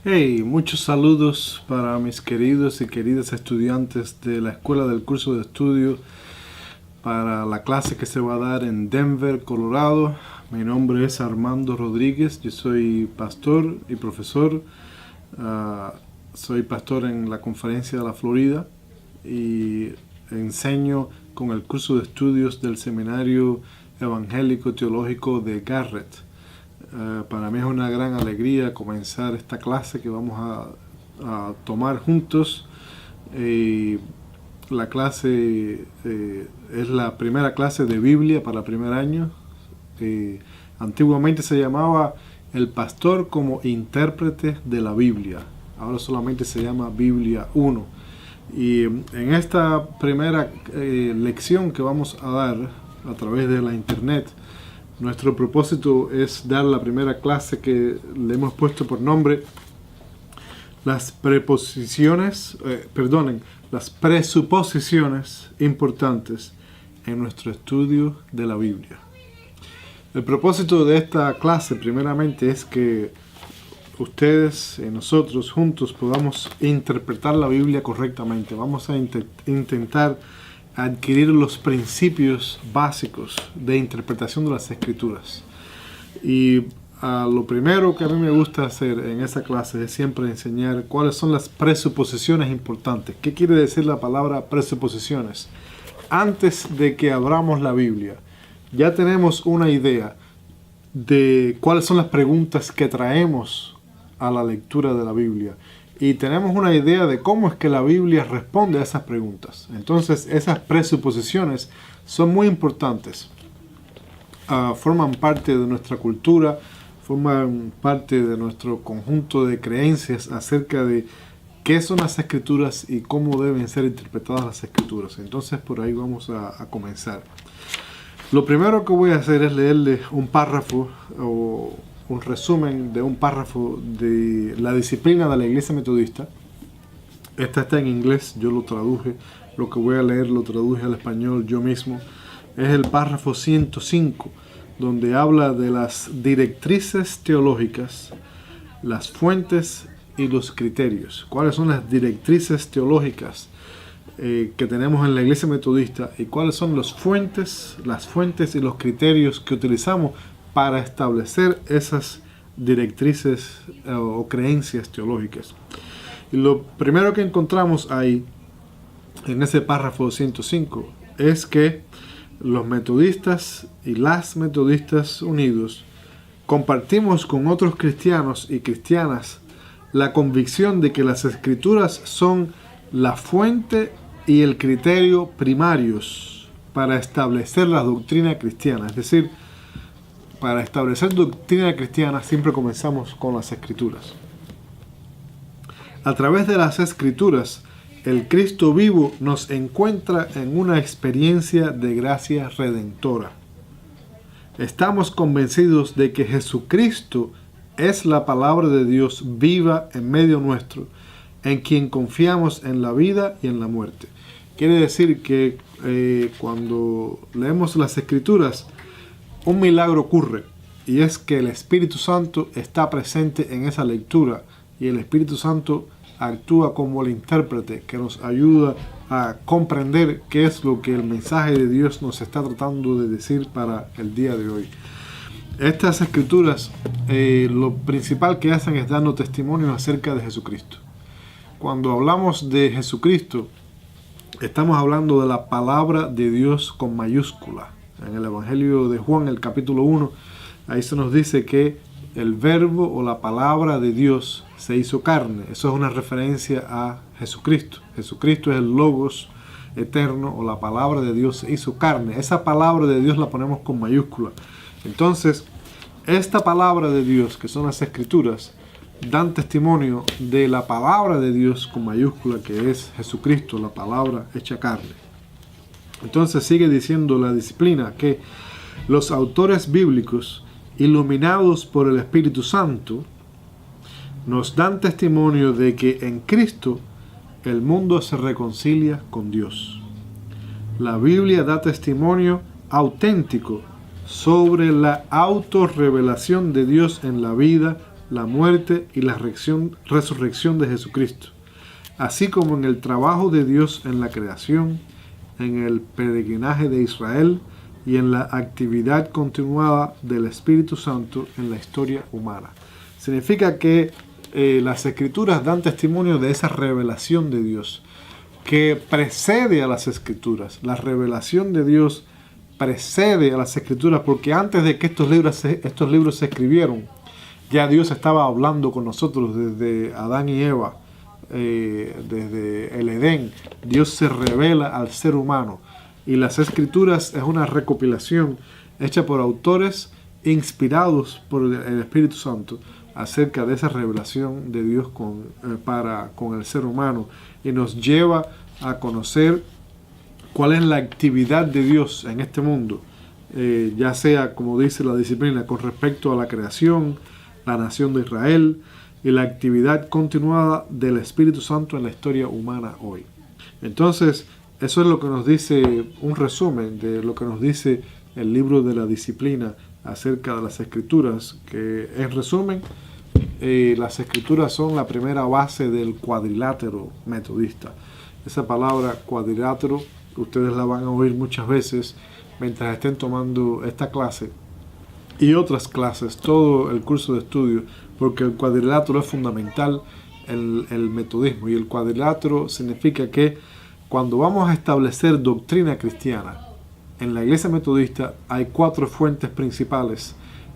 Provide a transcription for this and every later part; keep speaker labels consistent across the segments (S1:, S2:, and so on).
S1: Hey, muchos saludos para mis queridos y queridas estudiantes de la escuela del curso de estudio para la clase que se va a dar en Denver, Colorado. Mi nombre es Armando Rodríguez, yo soy pastor y profesor. Soy pastor en la Conferencia de la Florida y enseño con el curso de estudios del Seminario Evangélico Teológico de Garrett. Para mí es una gran alegría comenzar esta clase que vamos a tomar juntos. La clase es la primera clase de Biblia para el primer año. Antiguamente se llamaba el pastor como intérprete de la Biblia. Ahora solamente se llama Biblia 1. Y en esta primera lección que vamos a dar a través de la internet, nuestro propósito es dar la primera clase que le hemos puesto por nombre las presuposiciones importantes en nuestro estudio de la Biblia. El propósito de esta clase primeramente es que ustedes y nosotros juntos podamos interpretar la Biblia correctamente. Vamos a intentar adquirir los principios básicos de interpretación de las Escrituras. Y lo primero que a mí me gusta hacer en esa clase es siempre enseñar cuáles son las presuposiciones importantes. ¿Qué quiere decir la palabra presuposiciones? Antes de que abramos la Biblia, ya tenemos una idea de cuáles son las preguntas que traemos a la lectura de la Biblia. Y tenemos una idea de cómo es que la Biblia responde a esas preguntas. Entonces, esas presuposiciones son muy importantes. Forman parte de nuestra cultura, forman parte de nuestro conjunto de creencias acerca de qué son las Escrituras y cómo deben ser interpretadas las Escrituras. Entonces, por ahí vamos a comenzar. Lo primero que voy a hacer es leerles un párrafo o un resumen de un párrafo de la disciplina de la Iglesia Metodista. Esta está en inglés, yo lo traduje. Lo que voy a leer lo traduje al español yo mismo. Es el párrafo 105, donde habla de las directrices teológicas, las fuentes y los criterios. ¿Cuáles son las directrices teológicas que tenemos en la Iglesia Metodista y cuáles son las fuentes y los criterios que utilizamos para establecer esas directrices o creencias teológicas? Y lo primero que encontramos ahí, en ese párrafo 105, es que los metodistas y las metodistas unidos compartimos con otros cristianos y cristianas la convicción de que las Escrituras son la fuente y el criterio primarios para establecer la doctrina cristiana. Es decir, para establecer doctrina cristiana siempre comenzamos con las Escrituras. A través de las Escrituras, el Cristo vivo nos encuentra en una experiencia de gracia redentora. Estamos convencidos de que Jesucristo es la palabra de Dios viva en medio nuestro, en quien confiamos en la vida y en la muerte. Quiere decir que cuando leemos las Escrituras, un milagro ocurre, y es que el Espíritu Santo está presente en esa lectura, y el Espíritu Santo actúa como el intérprete que nos ayuda a comprender qué es lo que el mensaje de Dios nos está tratando de decir para el día de hoy. Estas Escrituras, lo principal que hacen es darnos testimonio acerca de Jesucristo. Cuando hablamos de Jesucristo, estamos hablando de la palabra de Dios con mayúscula. En el Evangelio de Juan, el capítulo 1, ahí se nos dice que el verbo o la palabra de Dios se hizo carne. Eso es una referencia a Jesucristo. Jesucristo es el Logos eterno, o la palabra de Dios se hizo carne. Esa palabra de Dios la ponemos con mayúscula. Entonces, esta palabra de Dios, que son las Escrituras, dan testimonio de la palabra de Dios con mayúscula, que es Jesucristo, la palabra hecha carne. Entonces sigue diciendo la disciplina que los autores bíblicos, iluminados por el Espíritu Santo, nos dan testimonio de que en Cristo el mundo se reconcilia con Dios. La Biblia da testimonio auténtico sobre la autorrevelación de Dios en la vida la muerte y la resurrección de Jesucristo, así como en el trabajo de Dios en la creación, en el peregrinaje de Israel y en la actividad continuada del Espíritu Santo en la historia humana. Significa que las Escrituras dan testimonio de esa revelación de Dios que precede a las Escrituras. La revelación de Dios precede a las Escrituras, porque antes de que estos libros se escribieron, ya Dios estaba hablando con nosotros desde Adán y Eva, desde el Edén. Dios se revela al ser humano, y las Escrituras es una recopilación hecha por autores inspirados por el Espíritu Santo acerca de esa revelación de Dios con el ser humano, y nos lleva a conocer cuál es la actividad de Dios en este mundo, ya sea, como dice la disciplina, con respecto a la creación, la nación de Israel y la actividad continuada del Espíritu Santo en la historia humana hoy. Entonces, eso es lo que nos dice un resumen de lo que nos dice el libro de la disciplina acerca de las Escrituras, que en resumen, las Escrituras son la primera base del cuadrilátero metodista. Esa palabra cuadrilátero ustedes la van a oír muchas veces mientras estén tomando esta clase y otras clases, todo el curso de estudio, porque el cuadrilátero es fundamental en el metodismo. Y el cuadrilátero significa que cuando vamos a establecer doctrina cristiana en la iglesia metodista, hay 4 fuentes principales,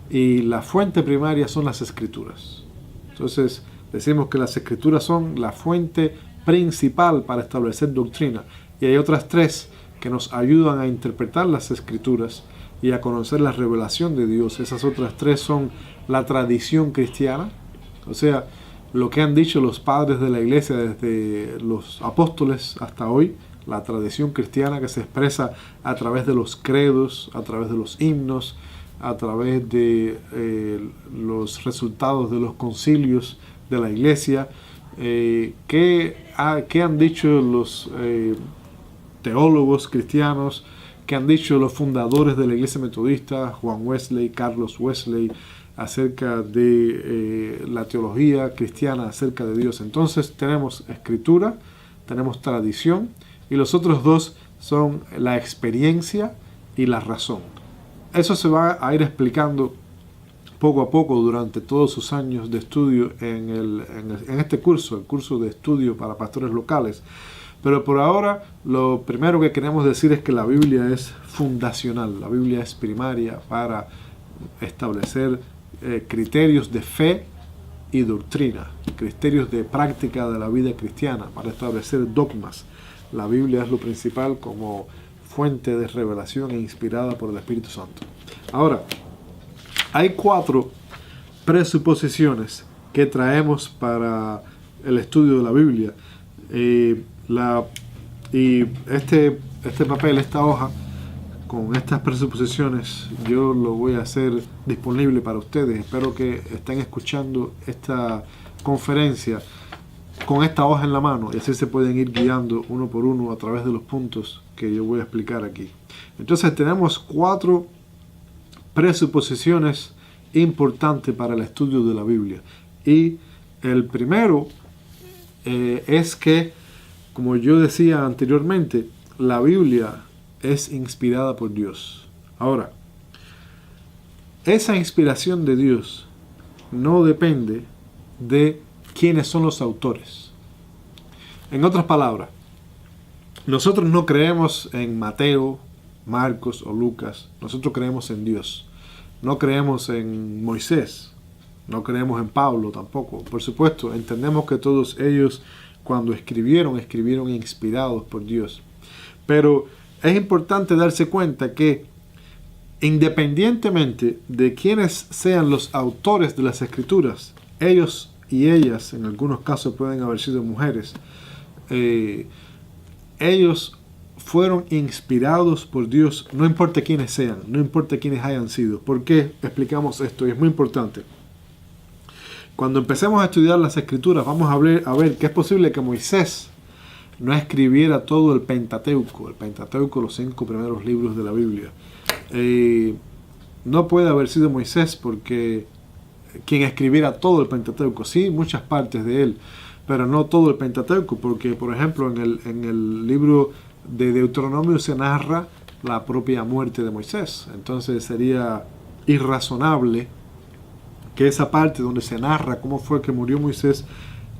S1: y la fuente primaria son las Escrituras. Entonces decimos que las Escrituras son la fuente principal para establecer doctrina, y hay otras 3 que nos ayudan a interpretar las Escrituras y a conocer la revelación de Dios. Esas otras 3 son la tradición cristiana, o sea, lo que han dicho los padres de la iglesia desde los apóstoles hasta hoy, la tradición cristiana que se expresa a través de los credos, a través de los himnos, a través de los resultados de los concilios de la iglesia. ¿Qué han dicho los teólogos cristianos? ¿Qué han dicho los fundadores de la iglesia metodista, Juan Wesley, Carlos Wesley, acerca de la teología cristiana acerca de Dios? Entonces tenemos escritura, tenemos tradición, y los otros 2 son la experiencia y la razón. Eso se va a ir explicando poco a poco durante todos sus años de estudio en este curso, el curso de estudio para pastores locales. Pero por ahora, lo primero que queremos decir es que la Biblia es fundacional, la Biblia es primaria para establecer criterios de fe y doctrina, criterios de práctica de la vida cristiana, para establecer dogmas. La Biblia es lo principal como fuente de revelación e inspirada por el Espíritu Santo. Ahora, hay 4 presuposiciones que traemos para el estudio de la Biblia. Y este papel, esta hoja, con estas presuposiciones, yo lo voy a hacer disponible para ustedes. Espero que estén escuchando esta conferencia con esta hoja en la mano, y así se pueden ir guiando uno por uno a través de los puntos que yo voy a explicar aquí. Entonces tenemos 4 presuposiciones importantes para el estudio de la Biblia. Y el primero es que, como yo decía anteriormente, la Biblia es inspirada por Dios. Ahora, esa inspiración de Dios no depende de quiénes son los autores. En otras palabras, nosotros no creemos en Mateo, Marcos o Lucas. Nosotros creemos en Dios. No creemos en Moisés. No creemos en Pablo tampoco. Por supuesto, entendemos que todos ellos, cuando escribieron inspirados por Dios. Pero es importante darse cuenta que, independientemente de quiénes sean los autores de las Escrituras, ellos y ellas, en algunos casos pueden haber sido mujeres, ellos fueron inspirados por Dios, no importa quiénes sean, no importa quiénes hayan sido. ¿Por qué explicamos esto? Y es muy importante. Cuando empecemos a estudiar las Escrituras, vamos a ver que es posible que Moisés no escribiera todo el Pentateuco, los 5 primeros libros de la Biblia. No puede haber sido Moisés porque quien escribiera todo el Pentateuco. Sí, muchas partes de él, pero no todo el Pentateuco, porque por ejemplo en el libro de Deuteronomio se narra la propia muerte de Moisés. Entonces sería irrazonable que esa parte donde se narra cómo fue que murió Moisés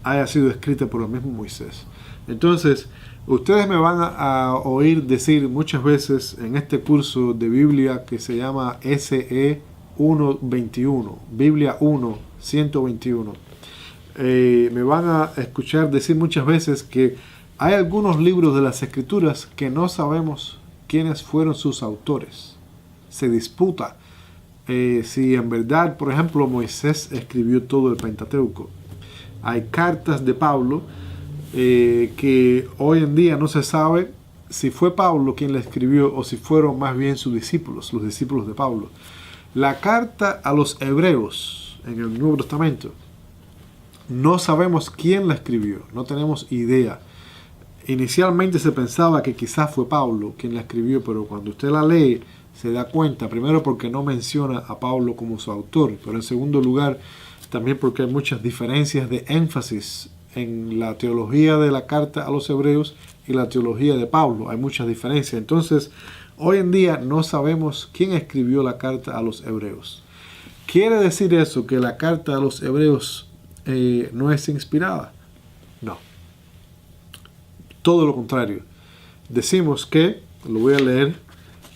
S1: haya sido escrita por el mismo Moisés. Entonces, ustedes me van a oír decir muchas veces en este curso de Biblia que se llama SE 121, Biblia 1, 121. Me van a escuchar decir muchas veces que hay algunos libros de las Escrituras que no sabemos quiénes fueron sus autores. Se disputa si en verdad, por ejemplo, Moisés escribió todo el Pentateuco. Hay cartas de Pablo que hoy en día no se sabe si fue Pablo quien la escribió o si fueron más bien sus discípulos, los discípulos de Pablo. La carta a los hebreos en el Nuevo Testamento, no sabemos quién la escribió, no tenemos idea. Inicialmente se pensaba que quizás fue Pablo quien la escribió, pero cuando usted la lee se da cuenta, primero porque no menciona a Pablo como su autor, pero en segundo lugar también porque hay muchas diferencias de énfasis en la teología de la carta a los hebreos y la teología de Pablo. Hay muchas diferencias. Entonces, hoy en día no sabemos quién escribió la carta a los hebreos. ¿Quiere decir eso que la carta a los hebreos no es inspirada? No. Todo lo contrario. Decimos que, lo voy a leer,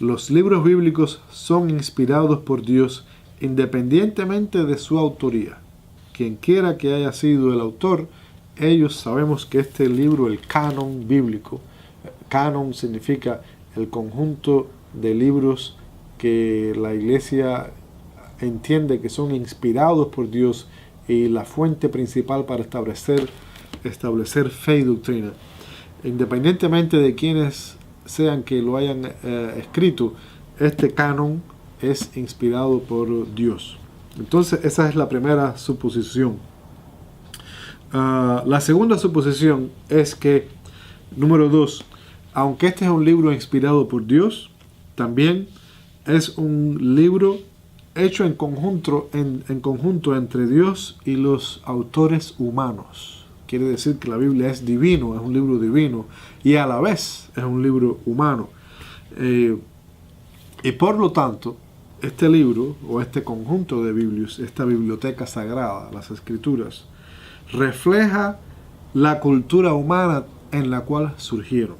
S1: los libros bíblicos son inspirados por Dios independientemente de su autoría. Quien quiera que haya sido el autor, ellos sabemos que este libro, el canon bíblico, canon significa el conjunto de libros que la iglesia entiende que son inspirados por Dios y la fuente principal para establecer fe y doctrina. Independientemente de quienes sean que lo hayan escrito, este canon es inspirado por Dios. Entonces esa es la primera suposición. La segunda suposición es que, número 2, aunque este es un libro inspirado por Dios, también es un libro hecho en conjunto entre Dios y los autores humanos. Quiere decir que la Biblia es divino, es un libro divino y a la vez es un libro humano. Y por lo tanto, este libro o este conjunto de Biblias, esta biblioteca sagrada, las Escrituras, refleja la cultura humana en la cual surgieron.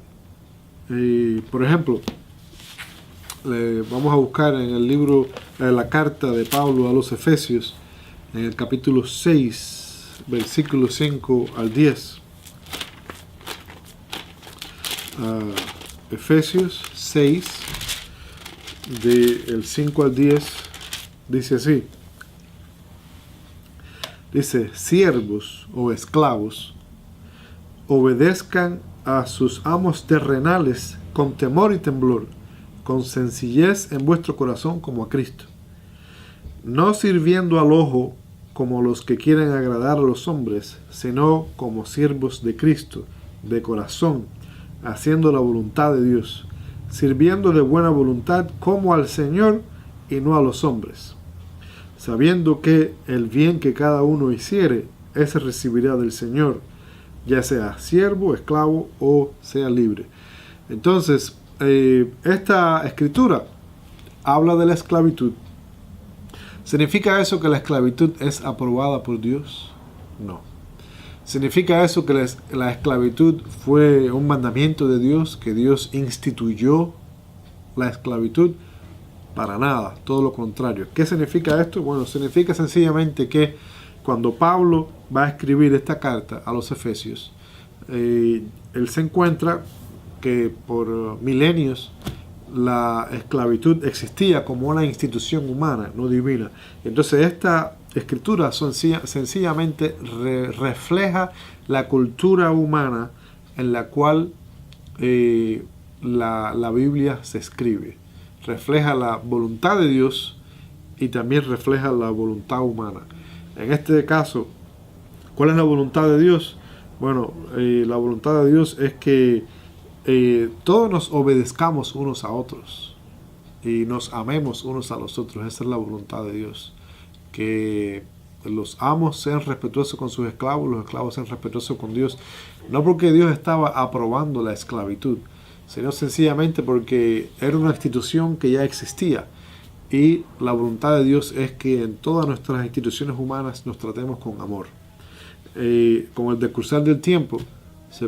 S1: Por ejemplo, vamos a buscar en el libro, la carta de Pablo a los Efesios, en el capítulo 6, versículos 5 al 10. Efesios 6, del 5 al 10, dice así. Dice, siervos o esclavos, obedezcan a sus amos terrenales con temor y temblor, con sencillez en vuestro corazón como a Cristo, no sirviendo al ojo como los que quieren agradar a los hombres, sino como siervos de Cristo, de corazón, haciendo la voluntad de Dios, sirviendo de buena voluntad como al Señor y no a los hombres, sabiendo que el bien que cada uno hiciere, ese recibirá del Señor, ya sea siervo, esclavo o sea libre. Entonces, esta escritura habla de la esclavitud. ¿Significa eso que la esclavitud es aprobada por Dios? No. ¿Significa eso que la esclavitud fue un mandamiento de Dios, que Dios instituyó la esclavitud? Para nada, todo lo contrario. ¿Qué significa esto? Bueno, significa sencillamente que cuando Pablo va a escribir esta carta a los Efesios, él se encuentra que por milenios la esclavitud existía como una institución humana, no divina. Entonces esta escritura sencillamente refleja la cultura humana en la cual la Biblia se escribe. Refleja la voluntad de Dios y también refleja la voluntad humana. En este caso, ¿cuál es la voluntad de Dios? Bueno, la voluntad de Dios es que todos nos obedezcamos unos a otros y nos amemos unos a los otros. Esa es la voluntad de Dios. Que los amos sean respetuosos con sus esclavos, los esclavos sean respetuosos con Dios. No porque Dios estaba aprobando la esclavitud, sino sencillamente porque era una institución que ya existía. Y la voluntad de Dios es que en todas nuestras instituciones humanas nos tratemos con amor. Con el decursar del tiempo se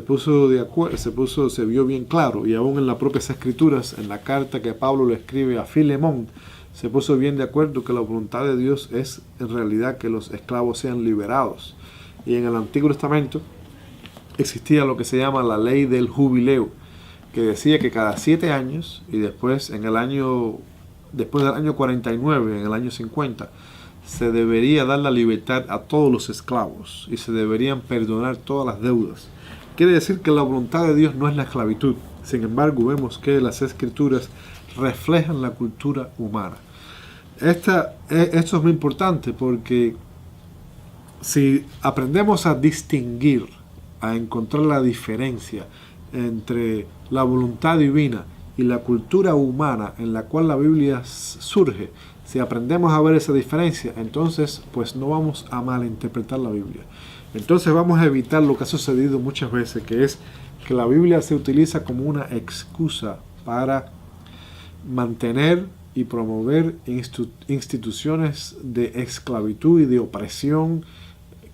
S1: vio bien claro, y aún en las propias escrituras, en la carta que Pablo le escribe a Filemón, se puso bien de acuerdo que la voluntad de Dios es en realidad que los esclavos sean liberados. Y en el Antiguo Testamento existía lo que se llama la ley del jubileo, que decía que cada 7 años, y después del año 49, en el año 50, se debería dar la libertad a todos los esclavos y se deberían perdonar todas las deudas. Quiere decir que la voluntad de Dios no es la esclavitud. Sin embargo, vemos que las escrituras reflejan la cultura humana. Esto es muy importante porque si aprendemos a distinguir, a encontrar la diferencia entre la voluntad divina y la cultura humana en la cual la Biblia surge, si aprendemos a ver esa diferencia, entonces pues no vamos a malinterpretar la Biblia. Entonces vamos a evitar lo que ha sucedido muchas veces, que es que la Biblia se utiliza como una excusa para mantener y promover instituciones de esclavitud y de opresión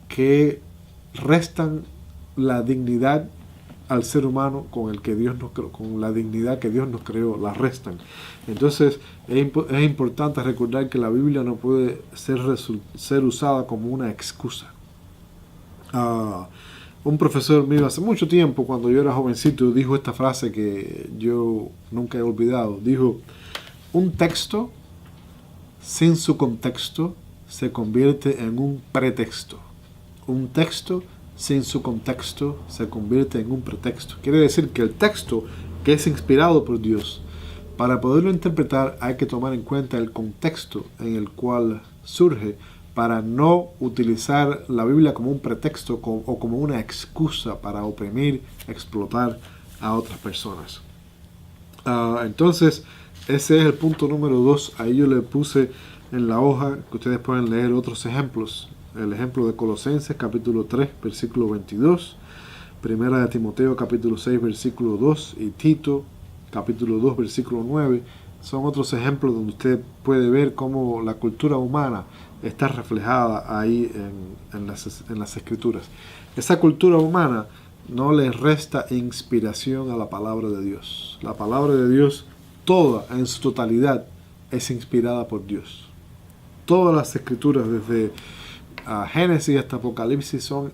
S1: que restan la dignidad al ser humano con el que Dios nos creó, con la dignidad que Dios nos creó, la restan. Entonces es importante recordar que la Biblia no puede ser usada como una excusa. Un profesor mío hace mucho tiempo, cuando yo era jovencito, dijo esta frase que yo nunca he olvidado. Dijo: un texto sin su contexto se convierte en un pretexto. Un texto sin su contexto se convierte en un pretexto. Quiere decir que el texto, que es inspirado por Dios, para poderlo interpretar hay que tomar en cuenta el contexto en el cual surge, para no utilizar la Biblia como un pretexto o como una excusa para oprimir, explotar a otras personas. Entonces, ese es el punto número 2. Ahí yo le puse en la hoja que ustedes pueden leer otros ejemplos. El ejemplo de Colosenses capítulo 3, versículo 22. Primera de Timoteo capítulo 6, versículo 2. Y Tito capítulo 2, versículo 9. Son otros ejemplos donde usted puede ver cómo la cultura humana está reflejada ahí en las escrituras. Esa cultura humana no le resta inspiración a la palabra de Dios. La palabra de Dios, toda en su totalidad, es inspirada por Dios. Todas las escrituras, desde Génesis hasta Apocalipsis, son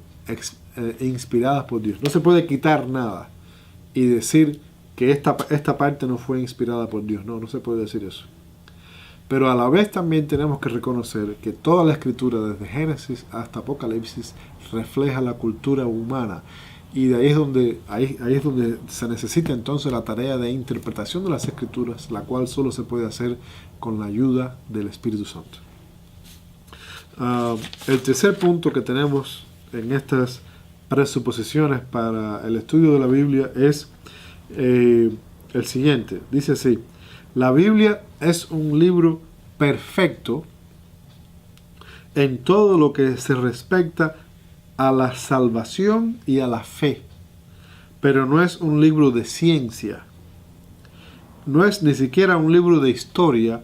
S1: inspiradas por Dios. No se puede quitar nada y decir que esta parte no fue inspirada por Dios. No se puede decir eso. Pero a la vez también tenemos que reconocer que toda la escritura, desde Génesis hasta Apocalipsis, refleja la cultura humana. Y de ahí es donde se necesita entonces la tarea de interpretación de las escrituras, la cual solo se puede hacer con la ayuda del Espíritu Santo. El tercer punto que tenemos en estas presuposiciones para el estudio de la Biblia es el siguiente. Dice así: la Biblia es un libro perfecto en todo lo que se respecta a la salvación y a la fe, pero no es un libro de ciencia. No es ni siquiera un libro de historia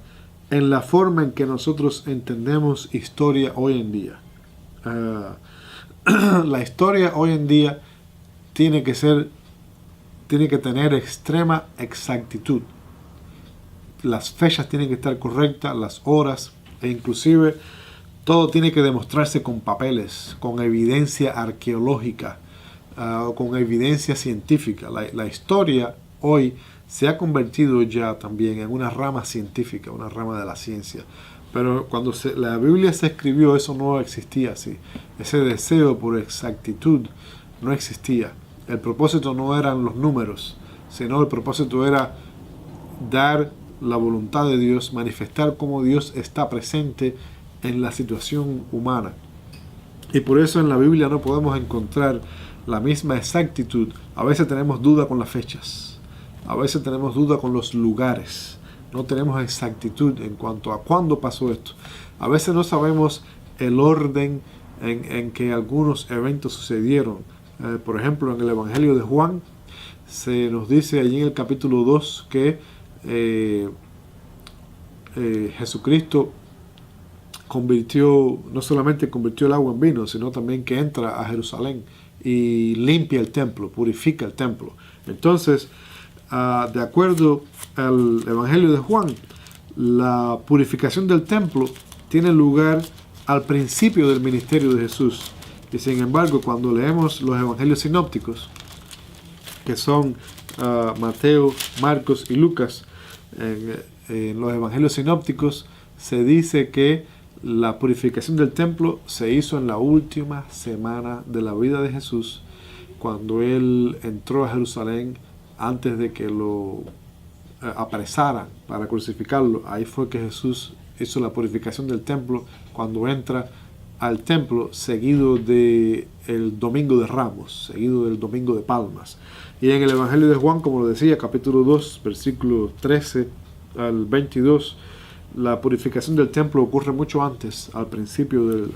S1: en la forma en que nosotros entendemos historia hoy en día. La historia hoy en día tiene que tener extrema exactitud. Las fechas tienen que estar correctas, las horas, e inclusive todo tiene que demostrarse con papeles, con evidencia arqueológica, con evidencia científica. La historia hoy se ha convertido ya también en una rama científica, una rama de la ciencia. Pero cuando la Biblia se escribió, eso no existía así. Ese deseo por exactitud no existía. El propósito no eran los números, sino el propósito era dar la voluntad de Dios, manifestar cómo Dios está presente en la situación humana. Y por eso en la Biblia no podemos encontrar la misma exactitud. A veces tenemos duda con las fechas, a veces tenemos duda con los lugares, no tenemos exactitud en cuanto a cuándo pasó esto. A veces no sabemos el orden en que algunos eventos sucedieron. Por ejemplo, en el Evangelio de Juan se nos dice allí en el capítulo 2 que Jesucristo no solamente convirtió el agua en vino, sino también que entra a Jerusalén y limpia el templo, purifica el templo. Entonces, de acuerdo al Evangelio de Juan, la purificación del templo tiene lugar al principio del ministerio de Jesús. Y sin embargo, cuando leemos los evangelios sinópticos, que son Mateo, Marcos y Lucas, en los evangelios sinópticos se dice que la purificación del templo se hizo en la última semana de la vida de Jesús, cuando él entró a Jerusalén antes de que lo apresaran para crucificarlo. Ahí fue que Jesús hizo la purificación del templo, cuando entra al templo seguido del Domingo de Ramos, seguido del Domingo de Palmas. Y en el Evangelio de Juan, como lo decía, capítulo 2, versículo 13 al 22, la purificación del templo ocurre mucho antes, al principio del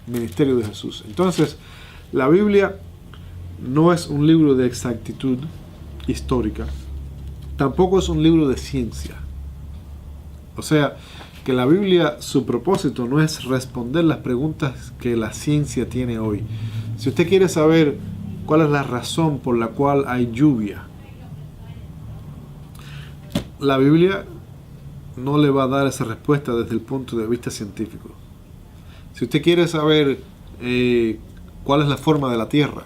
S1: ministerio de Jesús. Entonces, la Biblia no es un libro de exactitud histórica, tampoco es un libro de ciencia. O sea, que la Biblia, su propósito no es responder las preguntas que la ciencia tiene hoy. Si usted quiere saber cuál es la razón por la cual hay lluvia, la Biblia no le va a dar esa respuesta desde el punto de vista científico. Si usted quiere saber cuál es la forma de la Tierra,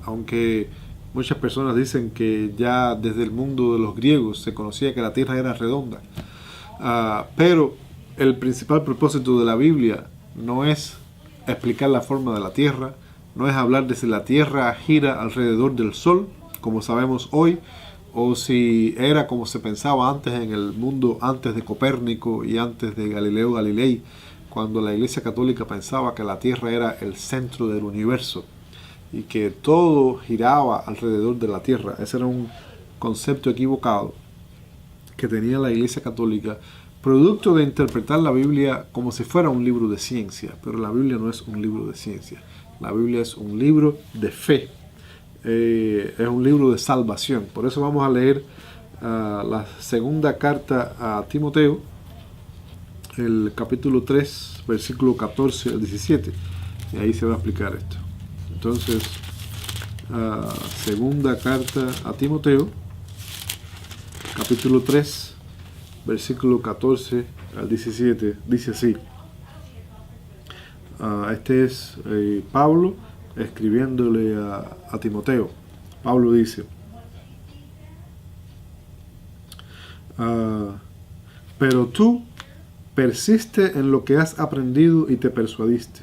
S1: aunque muchas personas dicen que ya desde el mundo de los griegos se conocía que la Tierra era redonda, pero el principal propósito de la Biblia no es explicar la forma de la Tierra, no es hablar de si la Tierra gira alrededor del Sol, como sabemos hoy, o si era como se pensaba antes en el mundo, antes de Copérnico y antes de Galileo Galilei, cuando la Iglesia Católica pensaba que la Tierra era el centro del universo y que todo giraba alrededor de la Tierra. Ese era un concepto equivocado que tenía la Iglesia Católica, producto de interpretar la Biblia como si fuera un libro de ciencia. Pero la Biblia no es un libro de ciencia, la Biblia es un libro de fe, es un libro de salvación. Por eso vamos a leer la segunda carta a Timoteo, el capítulo 3, versículo 14 al 17, y ahí se va a explicar esto. Entonces, segunda carta a Timoteo, capítulo 3, versículo 14 al 17, dice así. Este es Pablo escribiéndole a Timoteo. Pablo dice: pero tú persiste en lo que has aprendido y te persuadiste,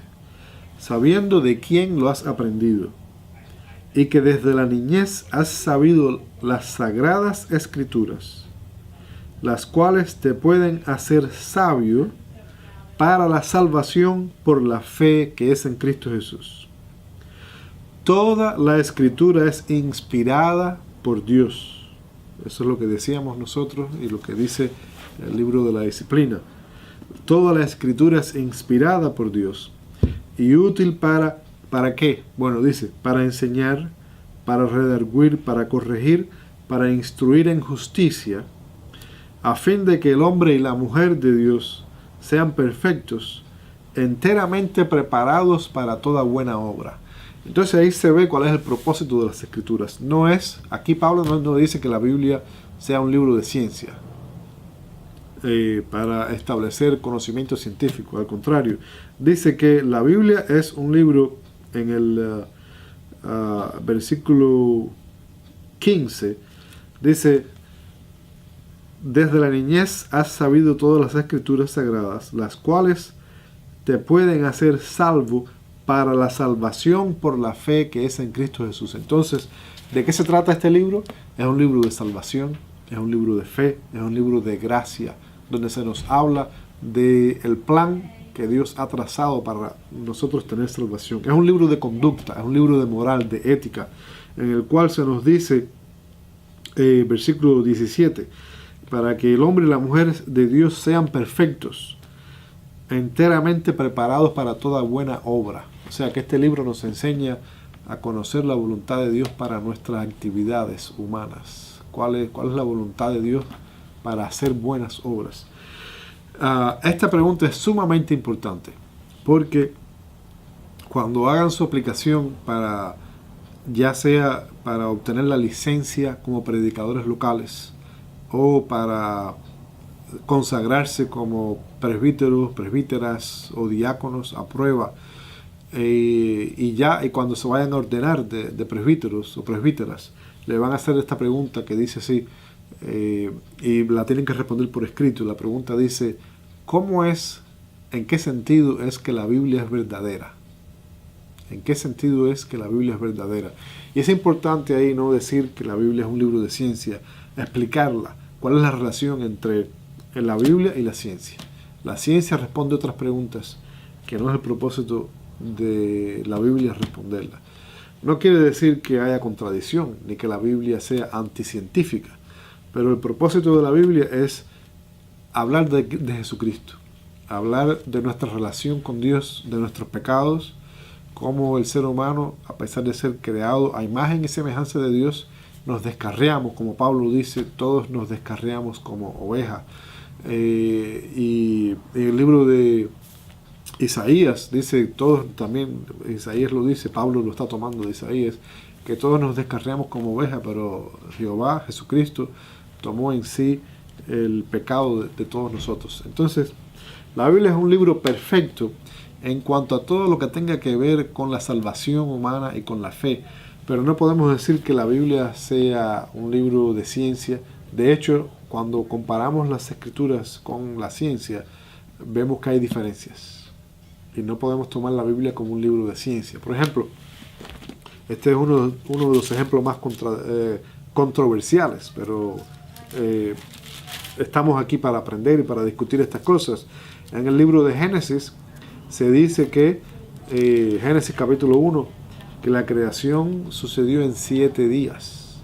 S1: sabiendo de quién lo has aprendido, y que desde la niñez has sabido las sagradas escrituras, las cuales te pueden hacer sabio para la salvación por la fe que es en Cristo Jesús. Toda la escritura es inspirada por Dios. Eso es lo que decíamos nosotros y lo que dice el libro de la disciplina. Toda la escritura es inspirada por Dios y útil ¿para qué? Bueno, dice, para enseñar, para redarguir, para corregir, para instruir en justicia, a fin de que el hombre y la mujer de Dios sean perfectos, enteramente preparados para toda buena obra. Entonces ahí se ve cuál es el propósito de las escrituras. Aquí Pablo no dice que la Biblia sea un libro de ciencia para establecer conocimiento científico. Al contrario, dice que la Biblia es un libro, en el versículo 15, dice: desde la niñez has sabido todas las escrituras sagradas, las cuales te pueden hacer salvo para la salvación por la fe que es en Cristo Jesús. Entonces, ¿de qué se trata este libro? Es un libro de salvación, es un libro de fe, es un libro de gracia, donde se nos habla del plan que Dios ha trazado para nosotros tener salvación. Es un libro de conducta, es un libro de moral, de ética, en el cual se nos dice, versículo 17, para que el hombre y la mujer de Dios sean perfectos, enteramente preparados para toda buena obra. O sea que este libro nos enseña a conocer la voluntad de Dios para nuestras actividades humanas. ¿Cuál es la voluntad de Dios para hacer buenas obras? Esta pregunta es sumamente importante porque cuando hagan su aplicación para, ya sea para obtener la licencia como predicadores locales o para consagrarse como presbíteros, presbíteras o diáconos a prueba, y cuando se vayan a ordenar de presbíteros o presbíteras, le van a hacer esta pregunta que dice así, y la tienen que responder por escrito. La pregunta dice: ¿en qué sentido es que la Biblia es verdadera? ¿En qué sentido es que la Biblia es verdadera? Y es importante ahí no decir que la Biblia es un libro de ciencia, explicarla. ¿Cuál es la relación entre la Biblia y la ciencia? La ciencia responde otras preguntas que no es el propósito de la Biblia responderlas. No quiere decir que haya contradicción ni que la Biblia sea anticientífica, pero el propósito de la Biblia es hablar de Jesucristo, hablar de nuestra relación con Dios, de nuestros pecados, cómo el ser humano, a pesar de ser creado a imagen y semejanza de Dios, nos descarriamos, como Pablo dice, todos nos descarriamos como ovejas. Y el libro de Isaías dice, todos también, Isaías lo dice, Pablo lo está tomando de Isaías, que todos nos descarriamos como ovejas, pero Jehová, Jesucristo, tomó en sí el pecado de todos nosotros. Entonces, la Biblia es un libro perfecto en cuanto a todo lo que tenga que ver con la salvación humana y con la fe, pero no podemos decir que la Biblia sea un libro de ciencia. De hecho, cuando comparamos las escrituras con la ciencia, vemos que hay diferencias y no podemos tomar la Biblia como un libro de ciencia. Por ejemplo, este es uno de los ejemplos más controversiales, pero estamos aquí para aprender y para discutir estas cosas. En el libro de Génesis se dice que, Génesis capítulo 1, que la creación sucedió en 7 días.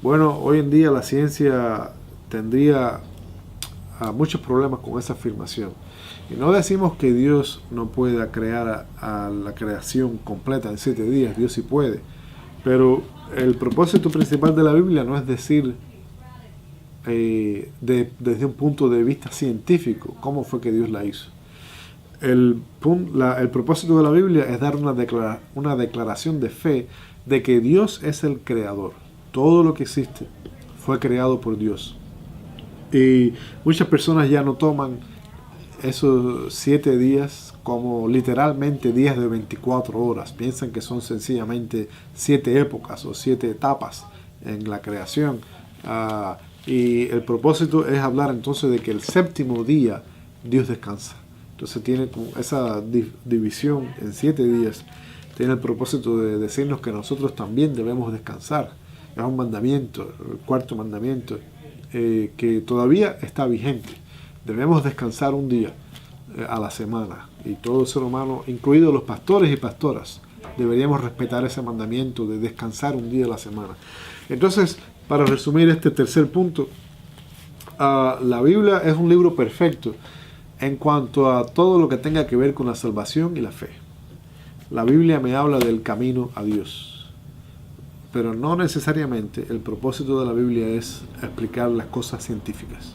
S1: Bueno, hoy en día la ciencia tendría muchos problemas con esa afirmación. Y no decimos que Dios no pueda crear a la creación completa en 7 días, Dios sí puede. Pero el propósito principal de la Biblia no es decir desde un punto de vista científico cómo fue que Dios la hizo. El propósito de la Biblia es dar una declaración de fe de que Dios es el creador. Todo lo que existe fue creado por Dios. Y muchas personas ya no toman esos 7 días como literalmente días de 24 horas. Piensan que son sencillamente 7 épocas o 7 etapas en la creación. Y el propósito es hablar entonces de que el 7º día Dios descansa. Entonces tiene como esa división en 7 días. Tiene el propósito de decirnos que nosotros también debemos descansar. Es un mandamiento, el 4º mandamiento, que todavía está vigente. Debemos descansar un día a la semana. Y todo ser humano, incluidos los pastores y pastoras, deberíamos respetar ese mandamiento de descansar un día a la semana. Entonces, para resumir este tercer punto, la Biblia es un libro perfecto en cuanto a todo lo que tenga que ver con la salvación y la fe. La Biblia me habla del camino a Dios, pero no necesariamente el propósito de la Biblia es explicar las cosas científicas.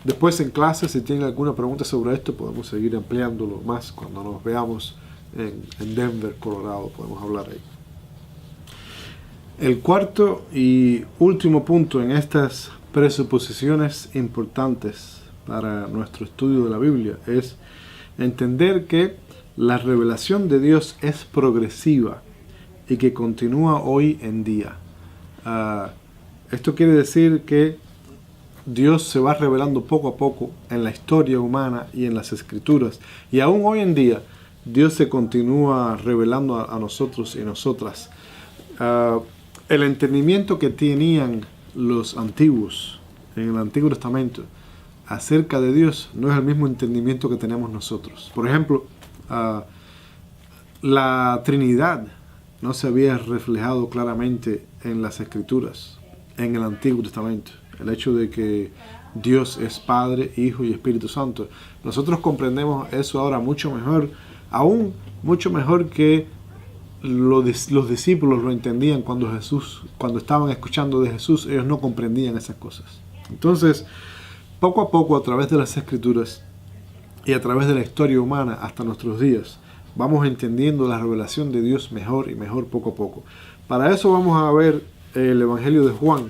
S1: Después en clase, si tienen alguna pregunta sobre esto, podemos seguir ampliándolo más cuando nos veamos en Denver, Colorado, podemos hablar ahí. El cuarto y último punto en estas presuposiciones importantes para nuestro estudio de la Biblia es entender que la revelación de Dios es progresiva y que continúa hoy en día. Esto quiere decir que Dios se va revelando poco a poco en la historia humana y en las escrituras, y aún hoy en día Dios se continúa revelando a nosotros y nosotras. El entendimiento que tenían los antiguos en el Antiguo Testamento acerca de Dios no es el mismo entendimiento que tenemos nosotros. Por ejemplo, la Trinidad no se había reflejado claramente en las Escrituras, en el Antiguo Testamento. El hecho de que Dios es Padre, Hijo y Espíritu Santo. Nosotros comprendemos eso ahora mucho mejor, aún mucho mejor que los discípulos lo entendían cuando estaban escuchando de Jesús. Ellos no comprendían esas cosas. Entonces, poco a poco, a través de las Escrituras y a través de la historia humana hasta nuestros días, vamos entendiendo la revelación de Dios mejor y mejor poco a poco. Para eso vamos a ver el Evangelio de Juan,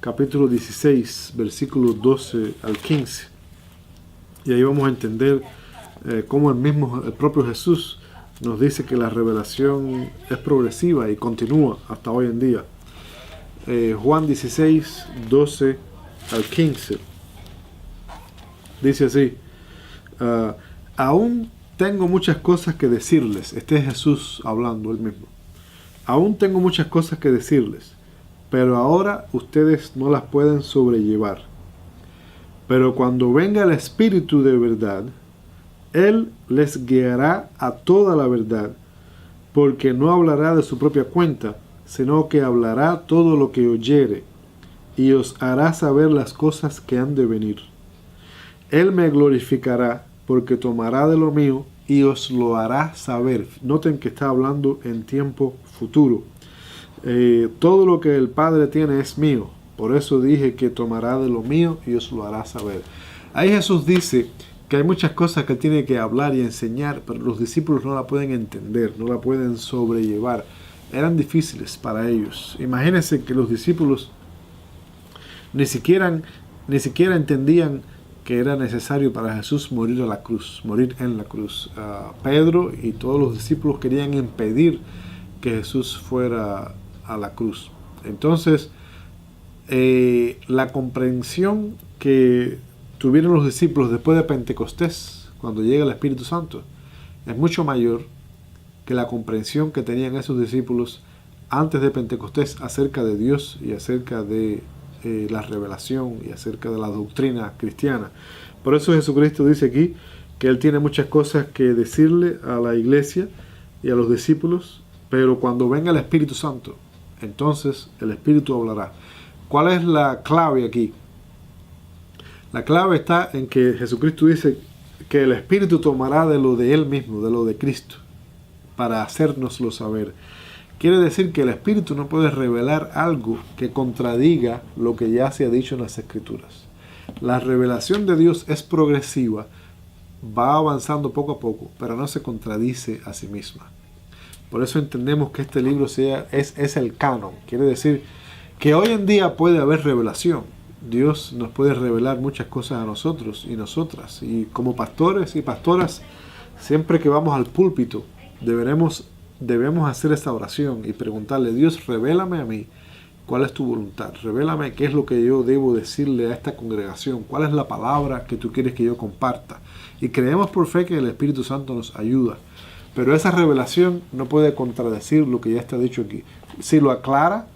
S1: capítulo 16, versículos 12 al 15. Y ahí vamos a entender cómo el propio Jesús nos dice que la revelación es progresiva y continúa hasta hoy en día. Juan 16, 12 al 15. Dice así: aún tengo muchas cosas que decirles. Este es Jesús hablando él mismo. Aún tengo muchas cosas que decirles, pero ahora ustedes no las pueden sobrellevar. Pero cuando venga el Espíritu de verdad, Él les guiará a toda la verdad, porque no hablará de su propia cuenta, sino que hablará todo lo que oyere, y os hará saber las cosas que han de venir. Él me glorificará, porque tomará de lo mío y os lo hará saber. Noten que está hablando en tiempo futuro. Todo lo que el Padre tiene es mío. Por eso dije que tomará de lo mío y os lo hará saber. Ahí Jesús dice que hay muchas cosas que tiene que hablar y enseñar, pero los discípulos no la pueden entender, no la pueden sobrellevar. Eran difíciles para ellos. Imagínense que los discípulos ni siquiera entendían que era necesario para Jesús morir en la cruz. Pedro y todos los discípulos querían impedir que Jesús fuera a la cruz. Entonces, la comprensión que tuvieron los discípulos después de Pentecostés, cuando llega el Espíritu Santo, es mucho mayor que la comprensión que tenían esos discípulos antes de Pentecostés acerca de Dios y acerca de la revelación y acerca de la doctrina cristiana. Por eso Jesucristo dice aquí que Él tiene muchas cosas que decirle a la iglesia y a los discípulos, pero cuando venga el Espíritu Santo, entonces el Espíritu hablará. ¿Cuál es la clave aquí? La clave está en que Jesucristo dice que el Espíritu tomará de lo de Él mismo, de lo de Cristo, para hacérnoslo saber. Quiere decir que el Espíritu no puede revelar algo que contradiga lo que ya se ha dicho en las Escrituras. La revelación de Dios es progresiva, va avanzando poco a poco, pero no se contradice a sí misma. Por eso entendemos que este libro es el canon. Quiere decir que hoy en día puede haber revelación. Dios nos puede revelar muchas cosas a nosotros y nosotras. Y como pastores y pastoras, siempre que vamos al púlpito, debemos hacer esta oración y preguntarle: Dios, revélame a mí cuál es tu voluntad. Revélame qué es lo que yo debo decirle a esta congregación. Cuál es la palabra que tú quieres que yo comparta. Y creemos por fe que el Espíritu Santo nos ayuda. Pero esa revelación no puede contradecir lo que ya está dicho aquí. Si lo aclara,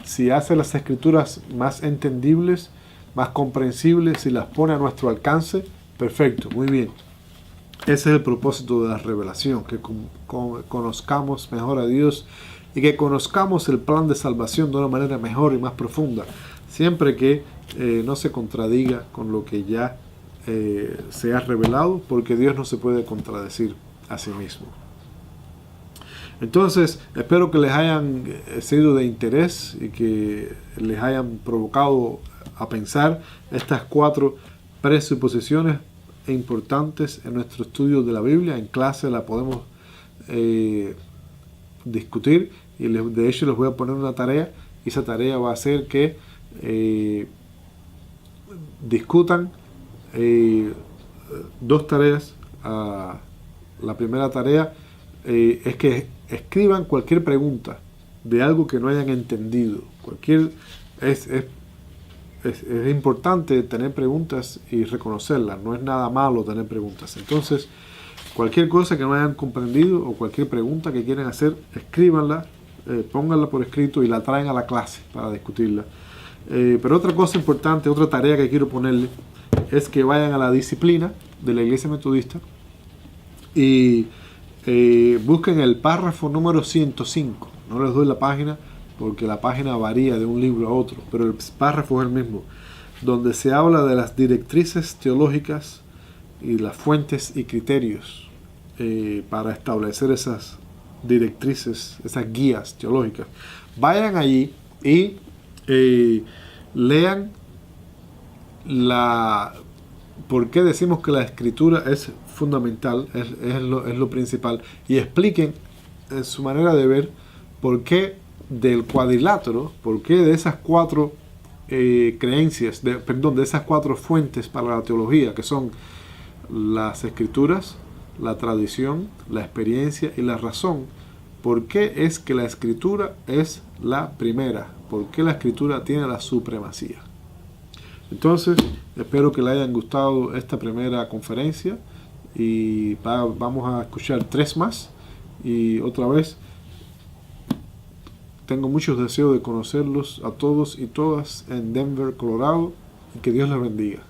S1: si hace las Escrituras más entendibles, más comprensibles, si las pone a nuestro alcance, perfecto, muy bien. Ese es el propósito de la revelación, que conozcamos mejor a Dios y que conozcamos el plan de salvación de una manera mejor y más profunda, siempre que no se contradiga con lo que ya se ha revelado, porque Dios no se puede contradecir a sí mismo. Entonces, espero que les hayan sido de interés y que les hayan provocado a pensar estas 4 presuposiciones importantes en nuestro estudio de la Biblia. En clase la podemos discutir y de hecho les voy a poner una tarea, y esa tarea va a ser que discutan 2 tareas. La primera tarea es que escriban cualquier pregunta de algo que no hayan entendido. Es importante tener preguntas y reconocerlas. No es nada malo tener preguntas. Entonces, cualquier cosa que no hayan comprendido o cualquier pregunta que quieran hacer, escríbanla, pónganla por escrito y la traen a la clase para discutirla. Pero otra cosa importante, otra tarea que quiero ponerle, es que vayan a la disciplina de la Iglesia Metodista y busquen el párrafo número 105. No les doy la página porque la página varía de un libro a otro, pero el párrafo es el mismo. donde se habla de las directrices teológicas y las fuentes y criterios para establecer esas directrices, esas guías teológicas. Vayan allí y lean por qué decimos que la escritura es fundamental, es lo principal, y expliquen en su manera de ver por qué del cuadrilátero, por qué de esas cuatro creencias, de esas cuatro fuentes para la teología, que son las escrituras, la tradición, la experiencia y la razón, por qué es que la escritura es la primera, por qué la escritura tiene la supremacía. Entonces, espero que les hayan gustado esta primera conferencia y vamos a escuchar 3 más. Y otra vez, tengo muchos deseos de conocerlos a todos y todas en Denver, Colorado, y que Dios les bendiga.